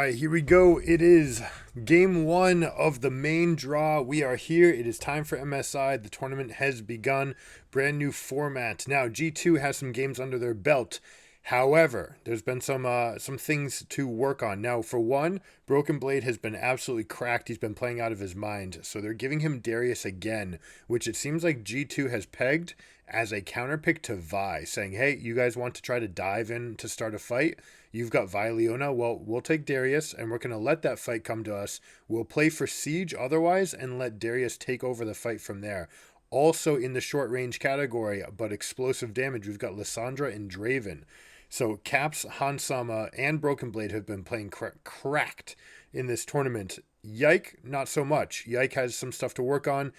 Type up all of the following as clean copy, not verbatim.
right, here we go. It is game one of the main draw. We are here. It is time for MSI. The tournament has begun. Brand new format. Now, G2 has some games under their belt. However, there's been some things to work on. Now, for one, Broken Blade has been absolutely cracked. He's been playing out of his mind. So they're giving him Darius again, which it seems like G2 has pegged as a counterpick to Vi, saying, hey, you guys want to try to dive in to start a fight? You've got Vi Leona. Well, we'll take Darius, and we're going to let that fight come to us. We'll play for Siege otherwise and let Darius take over the fight from there. Also in the short range category, but explosive damage, we've got Lissandra and Draven. So Caps, Hansama, and Broken Blade have been playing cracked in this tournament. Yike, not so much. Yike has some stuff to work on.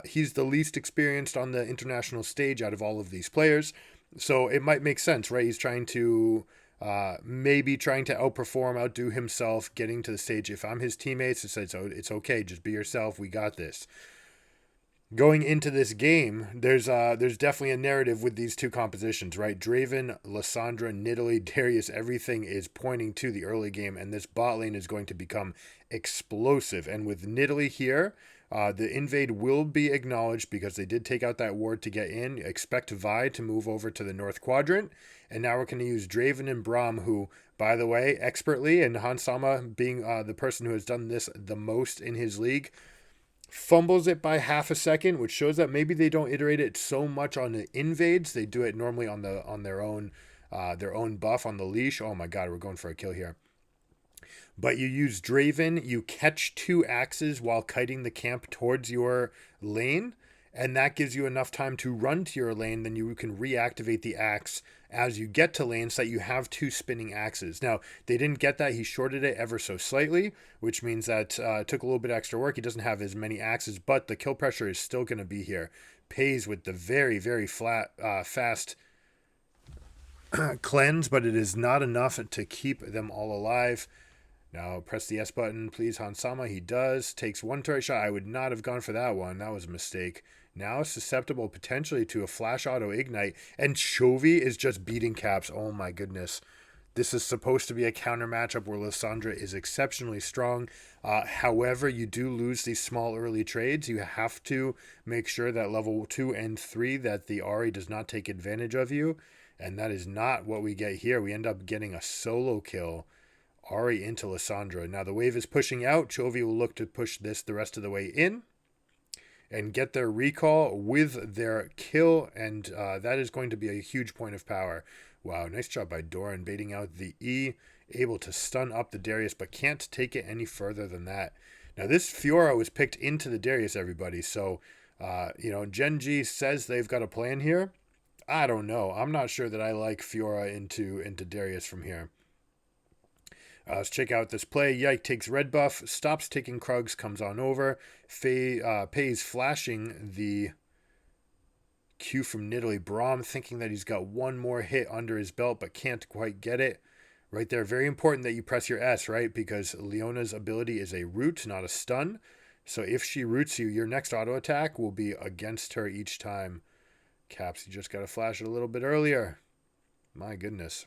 He's the least experienced on the international stage out of all of these players. So it might make sense, right? He's trying to maybe trying to outperform, outdo himself, getting to the stage. If I'm his teammates, it's okay. Just be yourself. We got this. Going into this game, there's definitely a narrative with these two compositions, right? Draven, Lissandra, Nidalee, Darius, everything is pointing to the early game, and this bot lane is going to become explosive. And with Nidalee here, the invade will be acknowledged because they did take out that ward to get in. Expect Vi to move over to the north quadrant. And now we're going to use Draven and Braum, who, by the way, expertly, and Hansama being the person who has done this the most in his league, fumbles it by half a second, which shows that maybe they don't iterate it so much on the invades. They do it normally on their own buff on the leash. Oh my god, we're going for a kill here. But you use Draven, you catch 2 axes while kiting the camp towards your lane, and that gives you enough time to run to your lane. Then you can reactivate the axe as you get to lane so that you have 2 spinning axes. Now, they didn't get that. He shorted it ever so slightly, which means that it took a little bit extra work. He doesn't have as many axes, but the kill pressure is still going to be here. Pays with the very, very fast cleanse, but it is not enough to keep them all alive. Now, press the S button, please, Hansama. He does. Takes 1 turret shot. I would not have gone for that one. That was a mistake. Now susceptible potentially to a flash auto ignite. And Chovy is just beating Caps. Oh my goodness. This is supposed to be a counter matchup where Lissandra is exceptionally strong. However, you do lose these small early trades. You have to make sure that level 2 and 3 that the Ahri does not take advantage of you. And that is not what we get here. We end up getting a solo kill. Ahri into Lissandra. Now the wave is pushing out. Chovy will look to push this the rest of the way in and get their recall with their kill, and that is going to be a huge point of power. Wow, nice job by Doran baiting out the E, able to stun up the Darius, but can't take it any further than that. Now this Fiora was picked into the Darius, everybody, so GenG says they've got a plan here. I don't know. I'm not sure that I like Fiora into Darius from here. Let's check out this play. Yike takes red buff, stops taking Krugs, comes on over. Pays flashing the Q from Nidalee. Braum thinking that he's got one more hit under his belt, but can't quite get it. Right there, very important that you press your S, right? Because Leona's ability is a root, not a stun. So if she roots you, your next auto attack will be against her each time. Caps, you just got to flash it a little bit earlier. My goodness.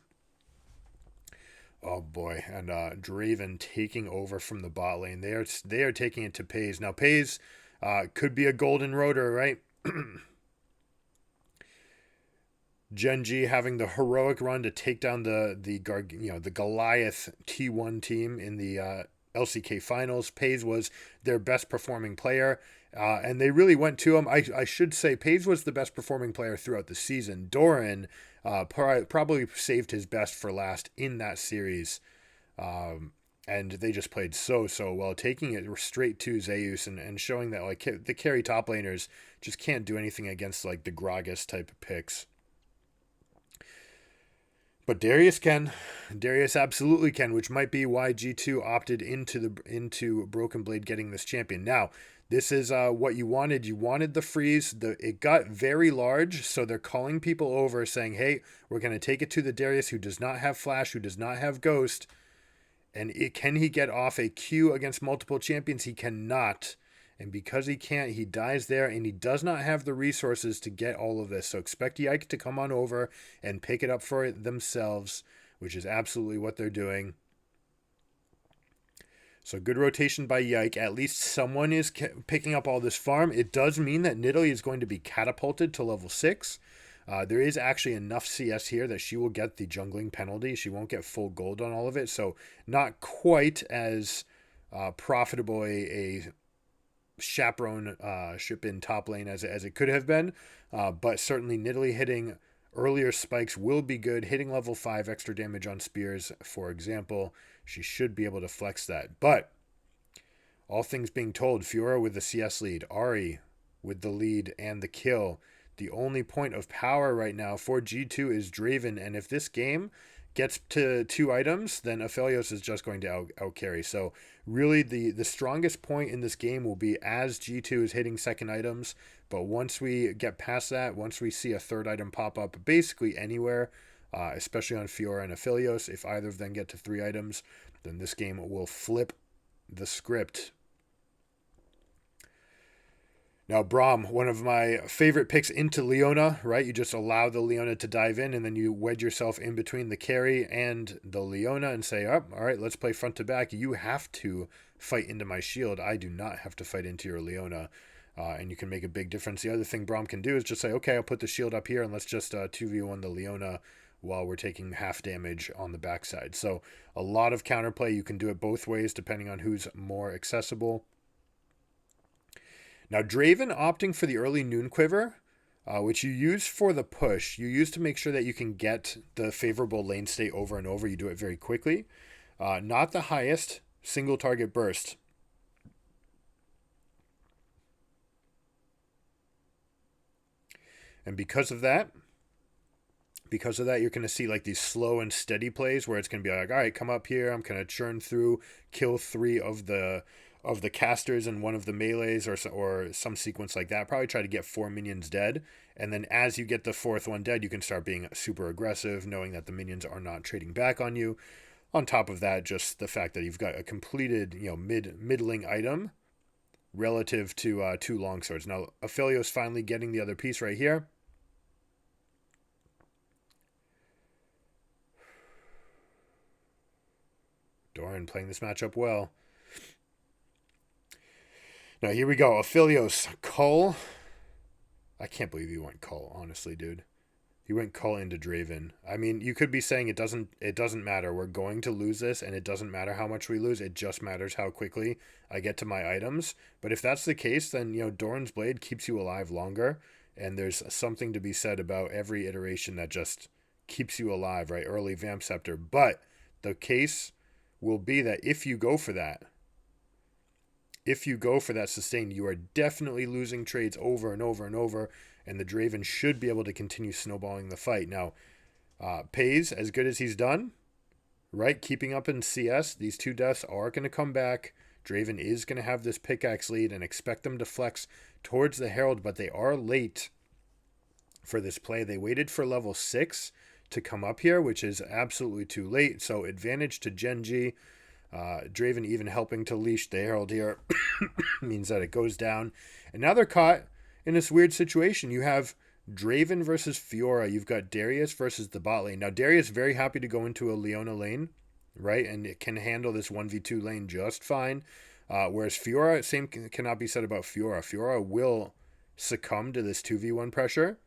Oh boy, and Draven taking over from the bot lane. They are taking it to Pays. Now Pays could be a golden rotor, right? GenG having the heroic run to take down the Goliath T1 team in the LCK finals. Pays was their best performing player. And they really went to him. I should say Pays was the best performing player throughout the season. Doran probably saved his best for last in that series. And they just played so well, taking it straight to Zeus and showing that like the carry top laners just can't do anything against like the Gragas type of picks. But Darius can. Darius absolutely can, which might be why G2 opted into Broken Blade getting this champion. Now, this is what you wanted. You wanted the freeze. It got very large, so they're calling people over saying, hey, we're going to take it to the Darius who does not have Flash, who does not have Ghost. And can he get off a Q against multiple champions? He cannot. And because he can't, he dies there, and he does not have the resources to get all of this. So expect Yike to come on over and pick it up for it themselves, which is absolutely what they're doing. So good rotation by Yike. At least someone is picking up all this farm. It does mean that Nidalee is going to be catapulted to level 6. There is actually enough CS here that she will get the jungling penalty. She won't get full gold on all of it. So not quite as profitable a chaperone ship in top lane as it could have been. But certainly Nidalee hitting earlier spikes will be good. Hitting level 5 extra damage on spears, for example. She should be able to flex that. But all things being told, Fiora with the CS lead, Ahri with the lead and the kill. The only point of power right now for G2 is Draven, and if this game gets to 2 items, then Aphelios is just going to out carry. So really the strongest point in this game will be as G2 is hitting second items, but once we get past that, once we see a third item pop up basically anywhere, especially on Fiora and Aphelios, if either of them get to 3 items, then this game will flip the script. Now, Braum, one of my favorite picks into Leona, right? You just allow the Leona to dive in, and then you wedge yourself in between the carry and the Leona and say, oh, all right, let's play front to back. You have to fight into my shield. I do not have to fight into your Leona, and you can make a big difference. The other thing Braum can do is just say, okay, I'll put the shield up here, and let's just 2v1 the Leona while we're taking half damage on the backside. So a lot of counterplay. You can do it both ways depending on who's more accessible. Now, Draven opting for the early Noon Quiver, which you use for the push. You use to make sure that you can get the favorable lane state over and over. You do it very quickly. Not the highest single target burst. And because of that, you're going to see like these slow and steady plays where it's going to be like, all right, come up here. I'm going to churn through, kill 3 of the casters and 1 of the melees or some sequence like that. Probably try to get 4 minions dead. And then as you get the 4th one dead, you can start being super aggressive, knowing that the minions are not trading back on you. On top of that, just the fact that you've got a completed, middling item relative to 2 longswords. Now, Aphelios finally getting the other piece right here. Doran playing this matchup well. Now, here we go. Aphelios, Cull. I can't believe he went Cull, honestly, dude. He went Cull into Draven. I mean, you could be saying it doesn't matter. We're going to lose this, and it doesn't matter how much we lose. It just matters how quickly I get to my items. But if that's the case, then, Doran's Blade keeps you alive longer, and there's something to be said about every iteration that just keeps you alive, right? Early Vamp Scepter. But the case will be that if you go for that, sustain, you are definitely losing trades over and over and over, and the Draven should be able to continue snowballing the fight. Now, Pays, as good as he's done, right, keeping up in CS, these 2 deaths are going to come back. Draven is going to have this pickaxe lead and expect them to flex towards the Herald, but they are late for this play. They waited for level 6 to come up here, which is absolutely too late. So advantage to GenG. Draven even helping to leash the Herald here means that it goes down. And now they're caught in this weird situation. You have Draven versus Fiora. You've got Darius versus the bot lane. Now, Darius very happy to go into a Leona lane, right? And it can handle this 1v2 lane just fine. Whereas Fiora, same cannot be said about Fiora. Fiora will succumb to this 2v1 pressure.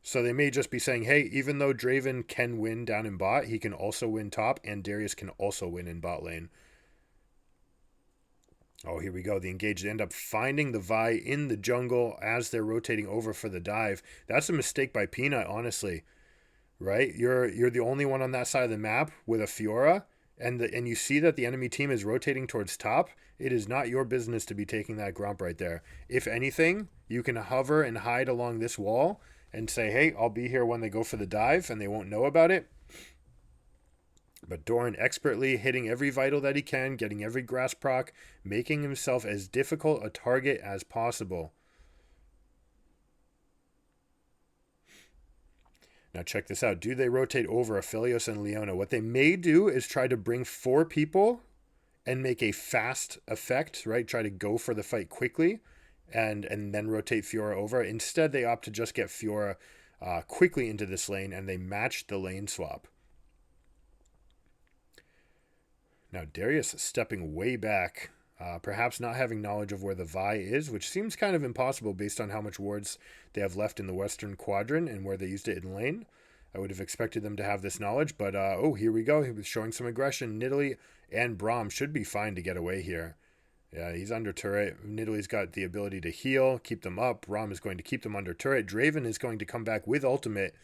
So they may just be saying, hey, even though Draven can win down in bot, he can also win top, and Darius can also win in bot lane. Oh, here we go. The engaged end up finding the Vi in the jungle as they're rotating over for the dive. That's a mistake by Peanut, honestly. Right? You're the only one on that side of the map with a Fiora, and you see that the enemy team is rotating towards top. It is not your business to be taking that Gromp right there. If anything, you can hover and hide along this wall and say, hey, I'll be here when they go for the dive, and they won't know about it. But Doran expertly hitting every vital that he can, getting every grass proc, making himself as difficult a target as possible. Now check this out. Do they rotate over Aphelios and Leona? What they may do is try to bring 4 people and make a fast effect, right? Try to go for the fight quickly. And then rotate Fiora over. Instead, they opt to just get Fiora quickly into this lane, and they match the lane swap. Now Darius stepping way back, perhaps not having knowledge of where the Vi is, which seems kind of impossible based on how much wards they have left in the western quadrant and where they used it in lane. I would have expected them to have this knowledge, but oh, here we go. He was showing some aggression. Nidalee and Braum should be fine to get away here. Yeah, he's under turret. Nidalee's got the ability to heal, keep them up. Braum is going to keep them under turret. Draven is going to come back with ultimate.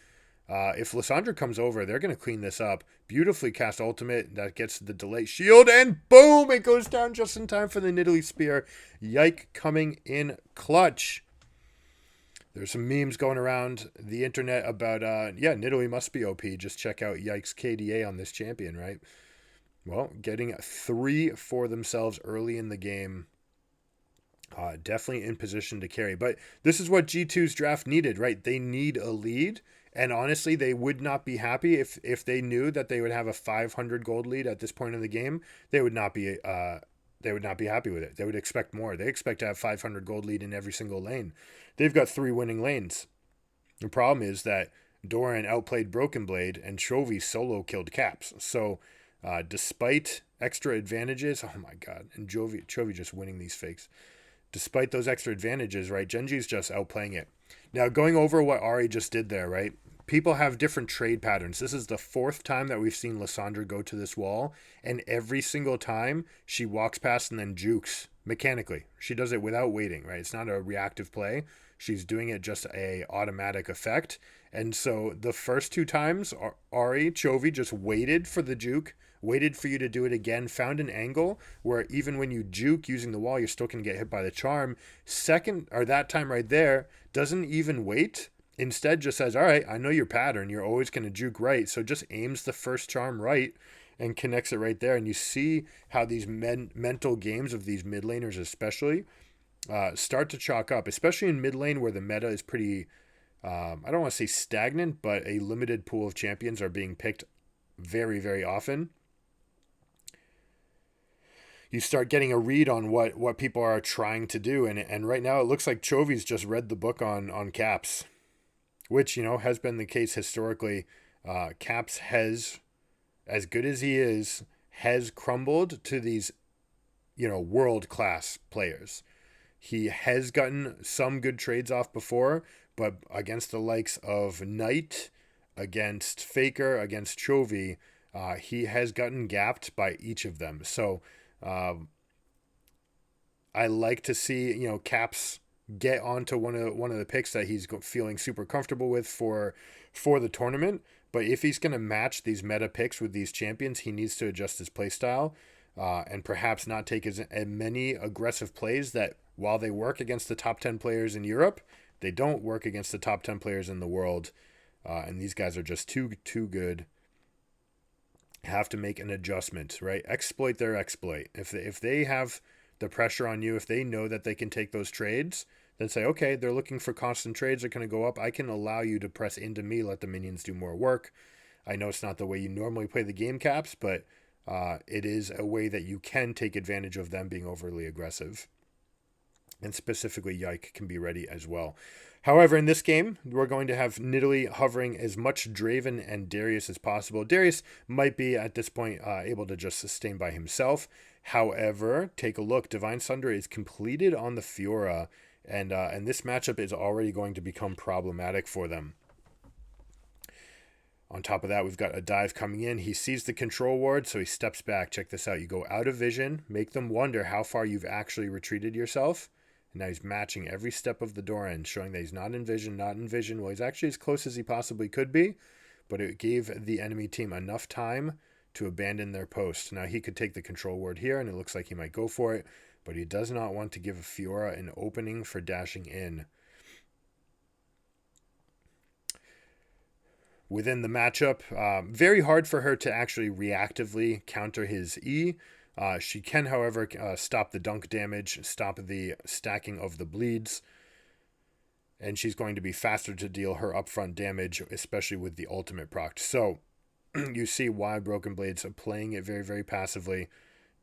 If Lissandra comes over, they're going to clean this up. Beautifully cast ultimate. That gets the delay shield, and boom! It goes down just in time for the Nidalee spear. Yike coming in clutch. There's some memes going around the internet about, yeah, Nidalee must be OP. Just check out Yike's KDA on this champion, right? Well, getting 3 for themselves early in the game. Definitely in position to carry. But this is what G2's draft needed, right? They need a lead. And honestly, they would not be happy if they knew that they would have a 500 gold lead at this point in the game. They would not be happy with it. They would expect more. They expect to have 500 gold lead in every single lane. They've got 3 winning lanes. The problem is that Doran outplayed Broken Blade and Chovy solo killed Caps. So despite extra advantages, oh my god, and Chovy just winning these fakes. Despite those extra advantages, right, GenG's just outplaying it. Now, going over what Ahri just did there, right, people have different trade patterns. This is the 4th time that we've seen Lissandra go to this wall, and every single time she walks past and then jukes mechanically. She does it without waiting, right? It's not a reactive play. She's doing it just a automatic effect. And so the first 2 times, Ahri, Chovy just waited for the juke, waited for you to do it again, found an angle where even when you juke using the wall, you're still going to get hit by the charm. Second, or that time right there, doesn't even wait. Instead just says, all right, I know your pattern. You're always going to juke right. So just aims the first charm right and connects it right there. And you see how these mental games of these mid laners especially start to chalk up, especially in mid lane where the meta is pretty, I don't want to say stagnant, but a limited pool of champions are being picked very, very often. You start getting a read on what people are trying to do. And right now it looks like Chovy's just read the book on Caps, which, you know, has been the case historically. Caps has, as good as he is, has crumbled to these, you know, world-class players. He has gotten some good trades off before, but against the likes of Knight, against Faker, against Chovy, he has gotten gapped by each of them. So I like to see, you know, Caps get onto one of the picks that he's feeling super comfortable with for the tournament. But if he's going to match these meta picks with these champions, he needs to adjust his play style and perhaps not take as many aggressive plays that, while they work against the top 10 players in Europe, they don't work against the top 10 players in the world. And these guys are just too good. Have to make an adjustment, right? Exploit their exploit. If they have the pressure on you, if they know that they can take those trades, then say, okay, they're looking for constant trades, they're going to go up. I can allow you to press into me, let the minions do more work. I know it's not the way you normally play the game, Caps, but it is a way that you can take advantage of them being overly aggressive. And specifically, Yike can be ready as well. However, in this game, we're going to have Nidalee hovering as much Draven and Darius as possible. Darius might be, at this point, able to just sustain by himself. However, take a look. Divine Sunder is completed on the Fiora, and this matchup is already going to become problematic for them. On top of that, we've got a dive coming in. He sees the control ward, so he steps back. Check this out. You go out of vision, make them wonder how far you've actually retreated yourself. And now he's matching every step of the Doran, showing that he's not in vision. Well, he's actually as close as he possibly could be, but it gave the enemy team enough time to abandon their post. Now he could take the control ward here, and it looks like he might go for it, but he does not want to give a Fiora an opening for dashing in. Within the matchup, very hard for her to actually reactively counter his E. She can, however, stop the dunk damage, stop the stacking of the bleeds, and she's going to be faster to deal her upfront damage, especially with the ultimate proc. So you see why Broken Blade's playing it very, very passively.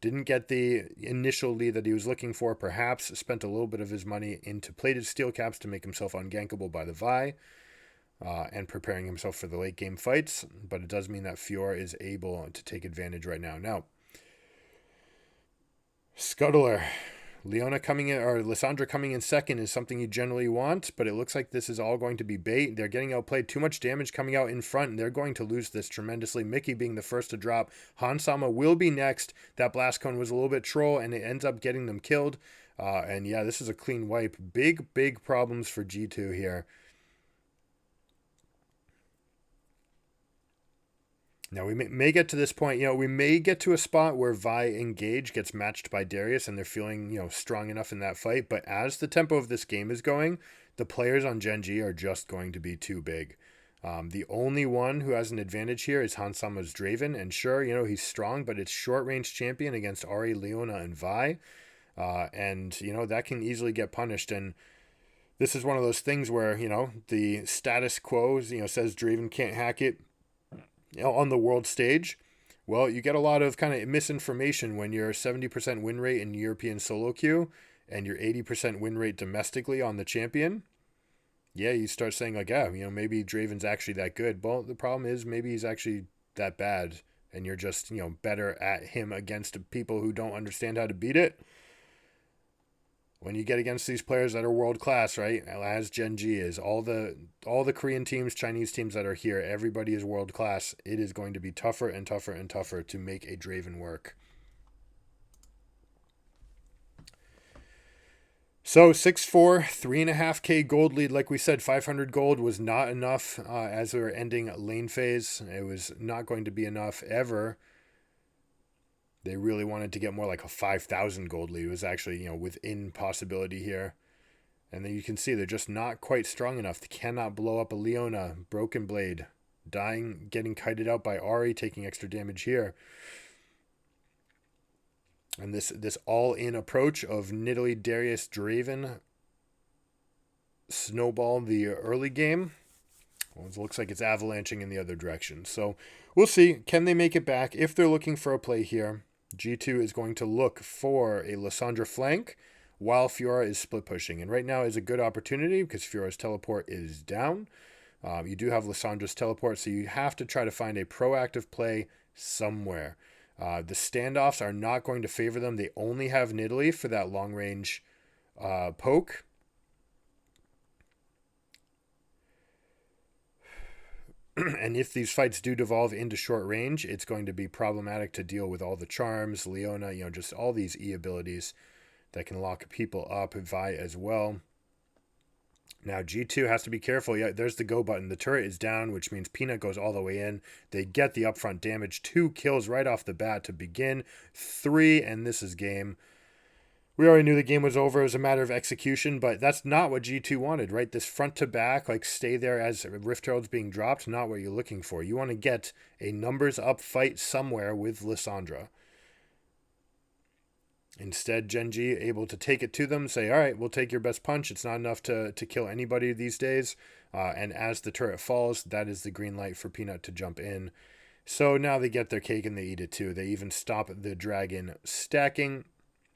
Didn't get the initial lead that he was looking for, perhaps spent a little bit of his money into plated steel caps to make himself ungankable by the Vi, and preparing himself for the late game fights, but it does mean that Fiora is able to take advantage right now. Now, Scuttler. Leona coming in, or Lissandra coming in second is something you generally want, but it looks like this is all going to be bait. They're getting outplayed. Too much damage coming out in front, and they're going to lose this tremendously. Mickey being the first to drop. Hansama will be next. That blast cone was a little bit troll, and it ends up getting them killed. And yeah, this is a clean wipe. Big problems for G2 here. Now, we may get to this point, we may get to a spot where Vi Engage gets matched by Darius and they're feeling, strong enough in that fight. But as the tempo of this game is going, the players on GenG are just going to be too big. The only one who has an advantage here is Hansama's Draven. And sure, he's strong, but it's short-range champion against Ahri, Leona, and Vi. And, that can easily get punished. And this is one of those things where, the status quo, says Draven can't hack it. On the world stage, well, you get a lot of kind of misinformation when you're 70% win rate in European solo queue and you're 80% win rate domestically on the champion. Yeah, you start saying like, yeah, maybe Draven's actually that good. Well, the problem is maybe he's actually that bad and you're just, better at him against people who don't understand how to beat it. When you get against these players that are world class, right? As GenG is, all the Korean teams, Chinese teams that are here, everybody is world class. It is going to be tougher and tougher and tougher to make a Draven work. So 6-4, 3.5k gold lead. Like we said, 500 gold was not enough as we were ending lane phase. It was not going to be enough ever. They really wanted to get more like a 5,000 gold lead. It was actually, within possibility here. And then you can see they're just not quite strong enough. They cannot blow up a Leona. Broken Blade. Dying, getting kited out by Ahri, taking extra damage here. And this all-in approach of Nidalee, Darius, Draven snowball the early game. Well, it looks like it's avalanching in the other direction. So we'll see. Can they make it back? If they're looking for a play here, G2 is going to look for a Lissandra flank while Fiora is split pushing. And right now is a good opportunity because Fiora's teleport is down. You do have Lissandra's teleport, so you have to try to find a proactive play somewhere. The standoffs are not going to favor them. They only have Nidalee for that long range poke. And if these fights do devolve into short range, it's going to be problematic to deal with all the charms, Leona, just all these E abilities that can lock people up, Vi as well. Now, G2 has to be careful. Yeah, there's the go button. The turret is down, which means Peanut goes all the way in. They get the upfront damage. 2 kills right off the bat to begin. 3, and this is game. We already knew the game was over. It was a matter of execution, but that's not what G2 wanted, right? This front to back, like stay there as Rift Herald's being dropped, not what you're looking for. You want to get a numbers up fight somewhere with Lissandra. Instead, GenG able to take it to them, say, all right, we'll take your best punch. It's not enough to kill anybody these days. And as the turret falls, that is the green light for Peanut to jump in. So now they get their cake and they eat it too. They even stop the dragon stacking.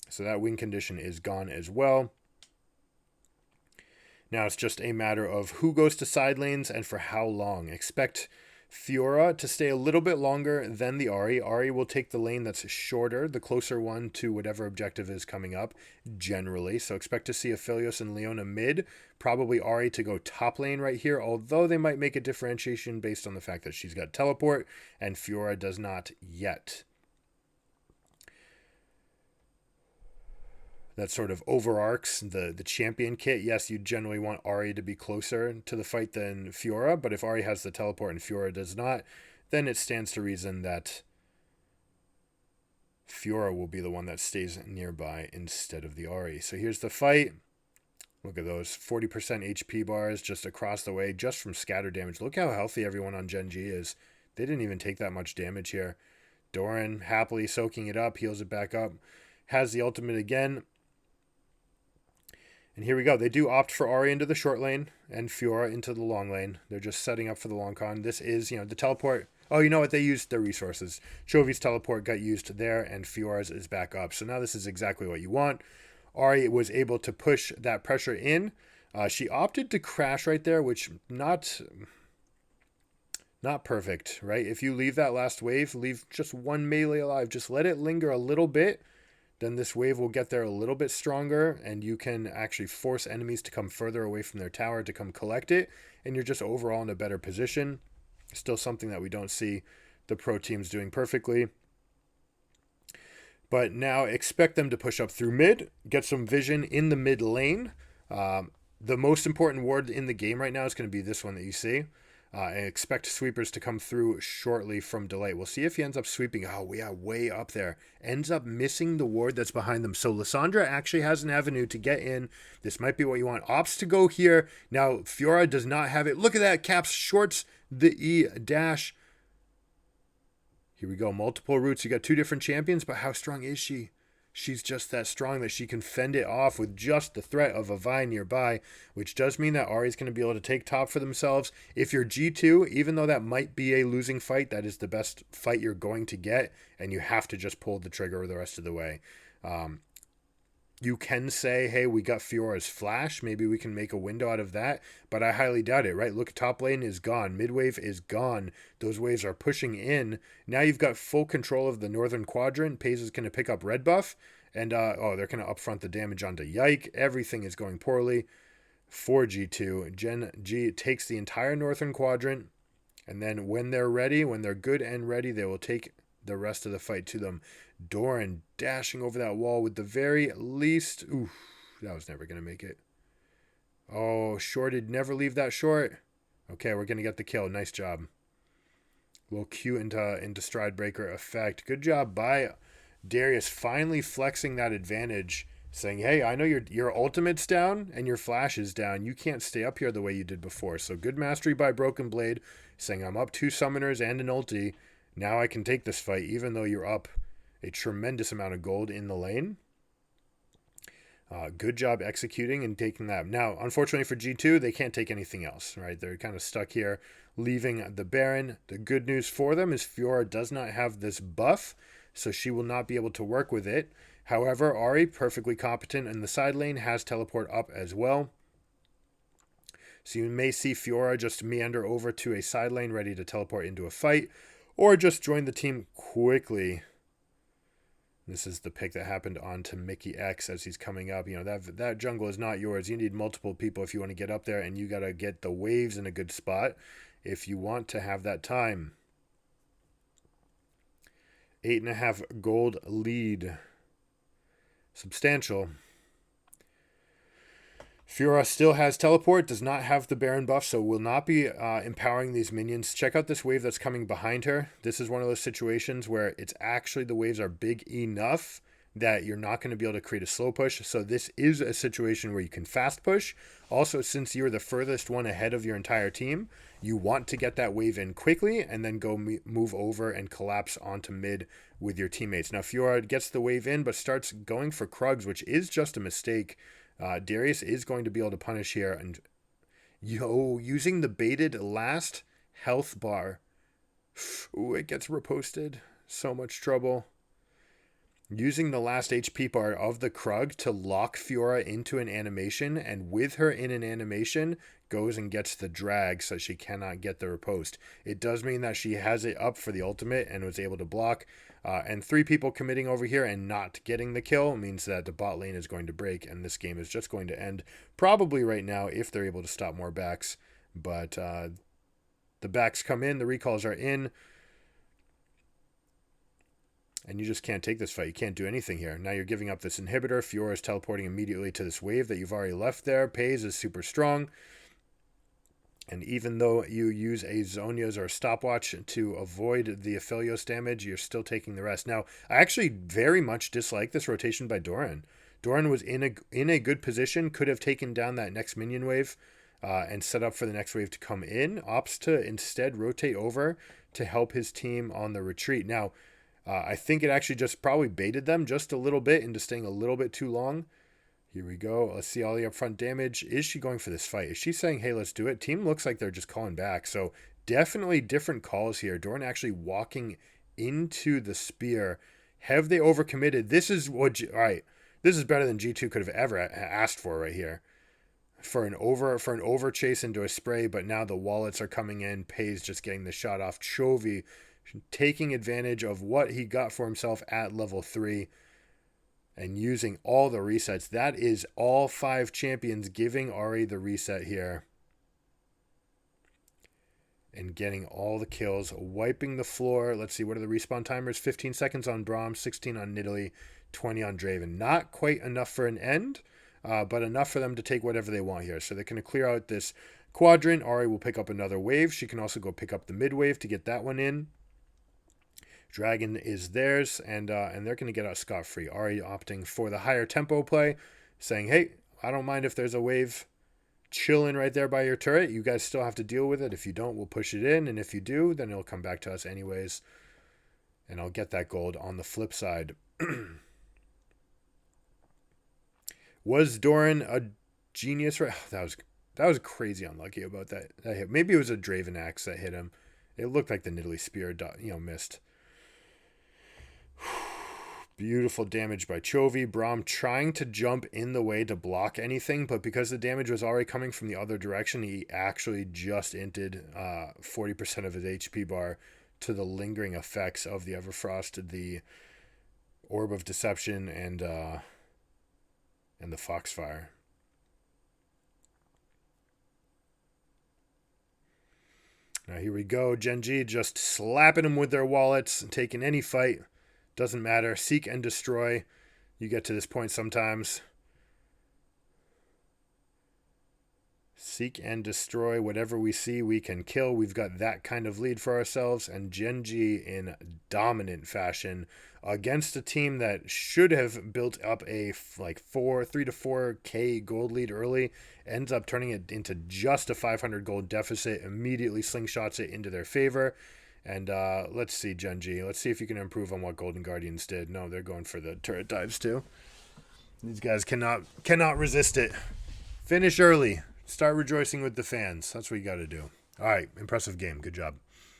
So that win condition is gone as well. Now it's just a matter of who goes to side lanes and for how long. Expect Fiora to stay a little bit longer than the Ahri. Ahri will take the lane that's shorter, the closer one to whatever objective is coming up, generally. So expect to see Aphelios and Leona mid. Probably Ahri to go top lane right here, although they might make a differentiation based on the fact that she's got teleport and Fiora does not yet. That sort of overarcs the champion kit. Yes, you generally want Ahri to be closer to the fight than Fiora, but if Ahri has the teleport and Fiora does not, then it stands to reason that Fiora will be the one that stays nearby instead of the Ahri. So here's the fight. Look at those 40% HP bars just across the way, just from scatter damage. Look how healthy everyone on GenG is. They didn't even take that much damage here. Doran happily soaking it up, heals it back up, has the ultimate again. And here we go. They do opt for Ahri into the short lane and Fiora into the long lane. They're just setting up for the long con. This is, the teleport. Oh, you know what? They used their resources. Chovy's teleport got used there, and Fiora's is back up. So now this is exactly what you want. Ahri was able to push that pressure in. She opted to crash right there, which not perfect, right? If you leave that last wave, leave just one melee alive. Just let it linger a little bit. then this wave will get there a little bit stronger, and you can actually force enemies to come further away from their tower to come collect it, and you're just overall in a better position. Still something that we don't see the pro teams doing perfectly. But now expect them to push up through mid, get some vision in the mid lane. The most important ward in the game right now is going to be this one that you see. And expect sweepers to come through shortly from Delight. We'll see if he ends up sweeping. Oh, we are way up there. Ends up missing the ward that's behind them. So Lissandra actually has an avenue to get in. This might be what you want. Ops to go here. Now, Fiora does not have it. Look at that. Caps shorts the E dash. Here we go. Multiple routes. You got two different champions, but how strong is she? She's just that strong that she can fend it off with just the threat of a Vi nearby, which does mean that Ahri's going to be able to take top for themselves. If you're G2, even though that might be a losing fight, that is the best fight you're going to get, and you have to just pull the trigger the rest of the way. You can say, hey, we got Fiora's flash. Maybe we can make a window out of that, but I highly doubt it, right? Look, top lane is gone. Mid wave is gone. Those waves are pushing in. Now you've got full control of the northern quadrant. Paze is going to pick up red buff, and they're going to upfront the damage onto Yike. Everything is going poorly for G2. GenG takes the entire northern quadrant, and then when they're ready, when they're good and ready, they will take the rest of the fight to them. Doran dashing over that wall with the very least. Oof, that was never going to make it. Oh, shorted. Never leave that short. Okay, we're going to get the kill. Nice job. Little Q into stride breaker effect. Good job by Darius finally flexing that advantage, saying, hey, I know your ultimate's down and your flash is down. You can't stay up here the way you did before. So good mastery by Broken Blade, saying I'm up 2 summoners and an ulti. Now I can take this fight, even though you're up a tremendous amount of gold in the lane. Good job executing and taking that. Now, unfortunately for G2, they can't take anything else, right? They're kind of stuck here, leaving the Baron. The good news for them is Fiora does not have this buff, so she will not be able to work with it. However, Ahri, perfectly competent in the side lane, has teleport up as well. So you may see Fiora just meander over to a side lane ready to teleport into a fight, or just join the team quickly. This is the pick that happened onto Mickey X as he's coming up. You know, that jungle is not yours. You need multiple people if you want to get up there, and you got to get the waves in a good spot if you want to have that time. 8.5 gold lead. Substantial. Fiora still has teleport, does not have the Baron buff, so will not be empowering these minions. Check out this wave that's coming behind her. This is one of those situations where it's actually the waves are big enough that you're not going to be able to create a slow push. So this is a situation where you can fast push. Also, since you're the furthest one ahead of your entire team, you want to get that wave in quickly and then go move over and collapse onto mid with your teammates. Now, Fiora gets the wave in, but starts going for Krugs, which is just a mistake. Darius is going to be able to punish here, and using the baited last health bar. Ooh, it gets reposted. So much trouble. Using the last HP bar of the Krug to lock Fiora into an animation, and with her in an animation, goes and gets the drag so she cannot get the riposte. It does mean that she has it up for the ultimate and was able to block. And 3 people committing over here and not getting the kill means that the bot lane is going to break, and this game is just going to end probably right now if they're able to stop more backs. But the backs come in, the recalls are in, and you just can't take this fight. You can't do anything here. Now you're giving up this inhibitor. Fiora is teleporting immediately to this wave that you've already left there. Paze is super strong. And even though you use a Zhonya's or a stopwatch to avoid the Aphelios damage, you're still taking the rest. Now, I actually very much dislike this rotation by Doran. Doran was in a good position, could have taken down that next minion wave and set up for the next wave to come in. Opts to instead rotate over to help his team on the retreat. Now, I think it actually just probably baited them just a little bit into staying a little bit too long. Here we go. Let's see all the upfront damage. Is she going for this fight? Is she saying, hey, let's do it? Team looks like they're just calling back. So definitely different calls here. Doran actually walking into the spear. Have they overcommitted? This is what... all right. This is better than G2 could have ever asked for right here. For an over chase into a spray, but now the wallets are coming in. Paze just getting the shot off. Chovy taking advantage of what he got for himself at level 3. and using all the resets. That is all 5 champions giving Ari the reset here. And getting all the kills, wiping the floor. Let's see, what are the respawn timers? 15 seconds on Braum, 16 on Nidalee, 20 on Draven. Not quite enough for an end, but enough for them to take whatever they want here. So they're going to clear out this quadrant. Ari will pick up another wave. She can also go pick up the mid wave to get that one in. Dragon is theirs, and they're going to get out scot-free. Ari opting for the higher tempo play, saying, hey, I don't mind if there's a wave chilling right there by your turret. You guys still have to deal with it. If you don't, we'll push it in, and if you do, then it'll come back to us anyways, and I'll get that gold. On the flip side, was Doran a genius? Right, that was crazy unlucky about that hit. Maybe it was a Draven axe that hit him. It looked like the Nidalee spear, missed. Beautiful damage by Chovy. Braum trying to jump in the way to block anything, but because the damage was already coming from the other direction, he actually just inted 40% of his HP bar to the lingering effects of the Everfrost, the Orb of Deception, and the Foxfire. Now here we go. GenG just slapping them with their wallets and taking any fight. Doesn't matter. Seek and destroy. You get to this point sometimes. Seek and destroy. Whatever we see, we can kill. We've got that kind of lead for ourselves. And GenG in dominant fashion against a team that should have built up a 3 to 4K gold lead early, ends up turning it into just a 500 gold deficit, immediately slingshots it into their favor. And let's see, GenG. Let's see if you can improve on what Golden Guardians did. No, they're going for the turret dives too. These guys cannot resist it. Finish early. Start rejoicing with the fans. That's what you got to do. All right, impressive game. Good job.